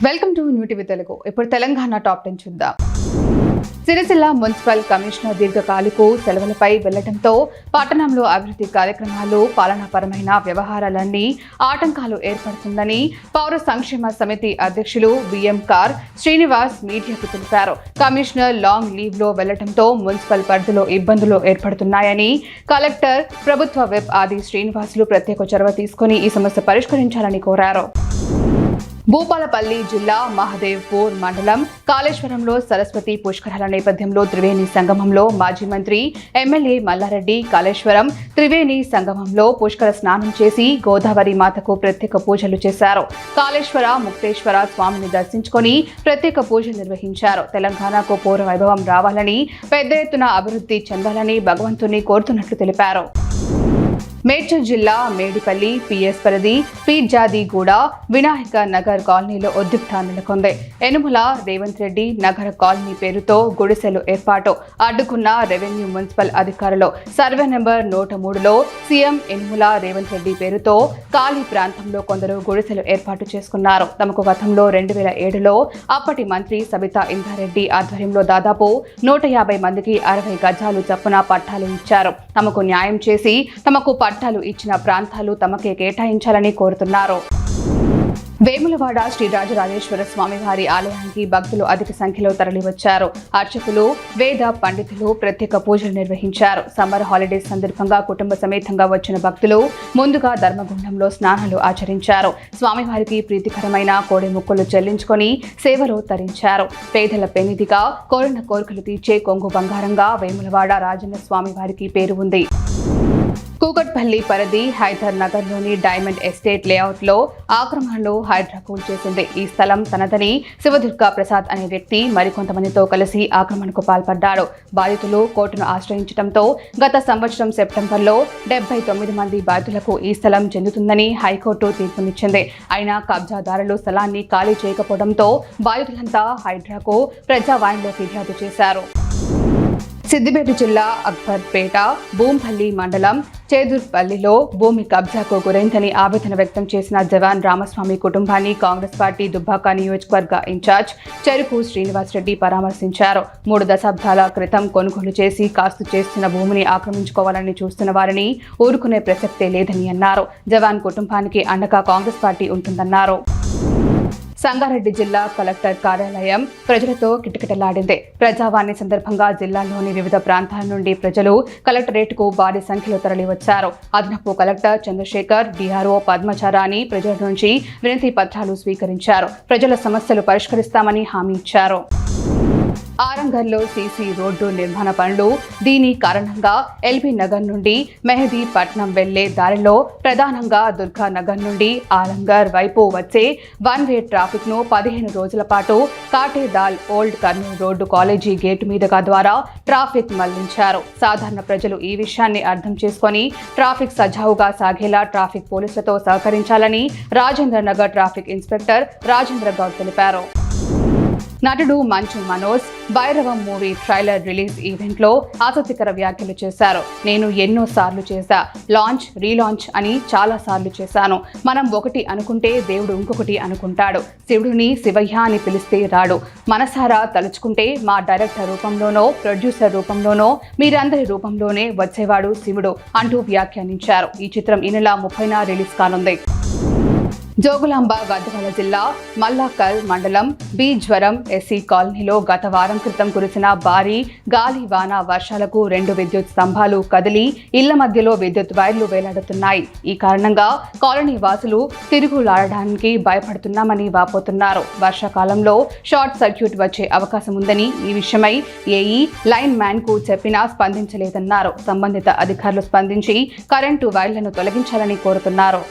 Welcome to new TV Telugu. ఇప్పుడు Telangana top 10 చూద్దాం. Sircilla municipal commissioner దీర్ఘకాలిక సెలవులపై వెళ్లడంతో పట్టణంలో అభివృద్ధి కార్యక్రమాలు, పాలనాపరమైన వ్యవహారాలన్నీ ఆటంకాలు ఏర్పడుతుందని పౌర సంక్షేమ సమితి అధ్యక్షులు బిఎం కార్ శ్రీనివాస్ మీడియాకు తెలిపారు. కమిషనర్ లాంగ్ లీవ్ లో వెళ్లడంతో మున్సిపల్ పరిధిలో ఇబ్బందులు ఏర్పడుతున్నాయని కలెక్టర్, ప్రభుత్వ వెబ్ ఆది శ్రీనివాసులు ప్రత్యేక చొరవ తీసుకుని ఈ సమస్య పరిష్కరించాలని కోరారు. భూపాలపల్లి జిల్లా మహదేవ్పూర్ మండలం కాళేశ్వరంలో సరస్వతి పుష్కరాల నేపథ్యంలో త్రివేణి సంగమంలో మాజీ మంత్రి ఎమ్మెల్యే మల్లారెడ్డి కాళేశ్వరం త్రివేణి సంగమంలో పుష్కర స్నానం చేసి గోదావరి మాతకు ప్రత్యేక పూజలు చేశారు. కాళేశ్వర ముక్తేశ్వర స్వామిని దర్శించుకొని ప్రత్యేక పూజలు నిర్వహించారు. తెలంగాణకు పూర్వ వైభవం రావాలని, పెద్ద ఎత్తున అభివృద్ధి చెందాలని భగవంతుని కోరుతున్నట్లు తెలిపారు. మేడ్చల్ జిల్లా మేడిపల్లి పిఎస్ పరిధి పీర్జాదిగూడ వినాయక నగర్ కాలనీలో ఉద్రిక్త నెలకొంది. యనుమల రేవంత్ రెడ్డి నగర కాలనీ పేరుతో గుడిసెలు ఏర్పాటు అడ్డుకున్న రెవెన్యూ మున్సిపల్ అధికారులు సర్వే నెంబర్ 103లో సీఎం యనుమల రేవంత్ రెడ్డి పేరుతో ఖాళీ ప్రాంతంలో కొందరు గుడిసెలు ఏర్పాటు చేసుకున్నారు. తమకు గతంలో 2007లో అప్పటి మంత్రి సబితా ఇంద్రారెడ్డి ఆధ్వర్యంలో దాదాపు 150 మందికి 60 గజాలు చొప్పున పట్టాలు ఇచ్చారు. తమకు న్యాయం చేసి తమకు పట్టాలు ఇచ్చిన ప్రాంతాలు తమకే కేటాయించాలని కోరుతున్నారు. వేములవాడ శ్రీ రాజరాజేశ్వర స్వామివారి ఆలయానికి భక్తులు అధిక సంఖ్యలో తరలివచ్చారు. అర్చకులు, వేద పండితులు ప్రత్యేక పూజలు నిర్వహించారు. సమ్మర్ హాలిడేస్ సందర్భంగా కుటుంబ సమేతంగా వచ్చిన భక్తులు ముందుగా ధర్మగుండంలో స్నానాలు ఆచరించారు. స్వామివారికి ప్రీతికరమైన కోడి ముక్కులు చెల్లించుకొని సేవలు తరించారు. పేదల పెన్నిధిగా కోరిన కోరికలు తీర్చే కొంగు బంగారంగా వేములవాడ రాజన్న స్వామివారికి పేరు ఉంది. కూకట్పల్లి పరిధి హైదర్ నగర్లోని డైమండ్ ఎస్టేట్ లేఅవుట్లో ఆక్రమణలో హైడ్రా కూల్చేసింది. ఈ స్థలం తనదని శివదుర్గా ప్రసాద్ అనే వ్యక్తి మరికొంతమందితో కలిసి ఆక్రమణకు పాల్పడ్డాడు. బాధితులు కోర్టును ఆశ్రయించడంతో గత సంవత్సరం సెప్టెంబర్లో 79 మంది బాధితులకు ఈ స్థలం చెందుతుందని హైకోర్టు తీర్పునిచ్చింది. అయినా కబ్జాదారులు స్థలాన్ని ఖాళీ చేయకపోవడంతో బాధితులంతా హైడ్రాకు ప్రజావాణిలో ఫిర్యాదు చేశారు. సిద్దిపేట జిల్లా అక్బర్పేట భూంపల్లి మండలం చేదుర్పల్లిలో భూమి కబ్జాకు గురైందని ఆవేదన వ్యక్తం చేసిన జవాన్ రామస్వామి కుటుంబాన్ని కాంగ్రెస్ పార్టీ దుబ్బాక నియోజకవర్గ ఇన్ఛార్జ్ చెరుకు శ్రీనివాసరెడ్డి పరామర్శించారు. 3 దశాబ్దాల క్రితం కొనుగోలు చేసి కాస్తు చేస్తున్న భూమిని ఆక్రమించుకోవాలని చూస్తున్న వారిని ఊరుకునే ప్రసక్తే లేదని అన్నారు. జవాన్ కుటుంబానికి అండగా కాంగ్రెస్ పార్టీ ఉంటుందన్నారు. సంగారెడ్డి జిల్లా కలెక్టర్ కార్యాలయం ప్రజలతో కిటకిటలాడింది. ప్రజావాణి సందర్భంగా జిల్లాలోని వివిధ ప్రాంతాల నుండి ప్రజలు కలెక్టరేట్కు భారీ సంఖ్యలో తరలివచ్చారు. అదనపు కలెక్టర్ చంద్రశేఖర్, డిఆర్ఓ పద్మచారాని ప్రజల నుంచి వినతి పత్రాలు స్వీకరించారు. ప్రజల సమస్యలు పరిష్కరిస్తామని హామీ ఇచ్చారు. ఆరంగర్లో సీసీ రోడ్డు నిర్మాణ పనులు. దీని కారణంగా ఎల్బీ నగర్ నుండి మెహదీ పట్నం వెళ్లే దారిలో ప్రధానంగా దుర్గా నగర్ నుండి ఆలంగర్ వైపు వచ్చే 1-వే ట్రాఫిక్ ను 15 రోజుల పాటు Katedan old Kurnool road college gate మీదుగా ద్వారా ట్రాఫిక్ మళ్లించారు. సాధారణ ప్రజలు ఈ విషయాన్ని అర్థం చేసుకుని ట్రాఫిక్ సజావుగా సాగేలా ట్రాఫిక్ పోలీసులతో సహకరించాలని రాజేంద్ర నగర్ ట్రాఫిక్ ఇన్స్పెక్టర్ రాజేంద్ర గౌడ్ తెలిపారు. నటుడు Manchu Manoj Bhairavam movie trailer release event లో ఆసక్తికర వ్యాఖ్యలు చేశారు. నేను ఎన్నో సార్లు చేశా, లాంచ్ రీలాంచ్ అని చాలా సార్లు చేశాను. మనం ఒకటి అనుకుంటే దేవుడు ఇంకొకటి అనుకుంటాడు. శివుడిని శివయ్య అని పిలిస్తే రాడు. మనసారా తలుచుకుంటే మా డైరెక్టర్ రూపంలోనో, ప్రొడ్యూసర్ రూపంలోనో, మీరందరి రూపంలోనే వచ్చేవాడు శివుడు అంటూ వ్యాఖ్యానించారు. ఈ చిత్రం ఈ నెల 30న రిలీజ్ కానుంది. జోగులాంబ గద్వాల జిల్లా మల్లాకల్ మండలం బీజ్వరం ఎస్సీ కాలనీలో గత వారం క్రితం కురిసిన భారీ గాలి వాన వర్షాలకు 2 విద్యుత్ స్తంభాలు కదిలి ఇళ్ల మధ్యలో విద్యుత్ వైర్లు వేలాడుతున్నాయి. ఈ కారణంగా కాలనీ వాసులు తిరుగులాడడానికి భయపడుతున్నామని వాపోతున్నారు. వర్షాకాలంలో షార్ట్ సర్క్యూట్ వచ్చే అవకాశం ఉందని, ఈ విషయమై ఏఈ లైన్ మ్యాన్ కు చెప్పినా స్పందించలేదన్నారు. సంబంధిత అధికారులు స్పందించి కరెంటు వైర్లను తొలగించాలని కోరుతున్నారు.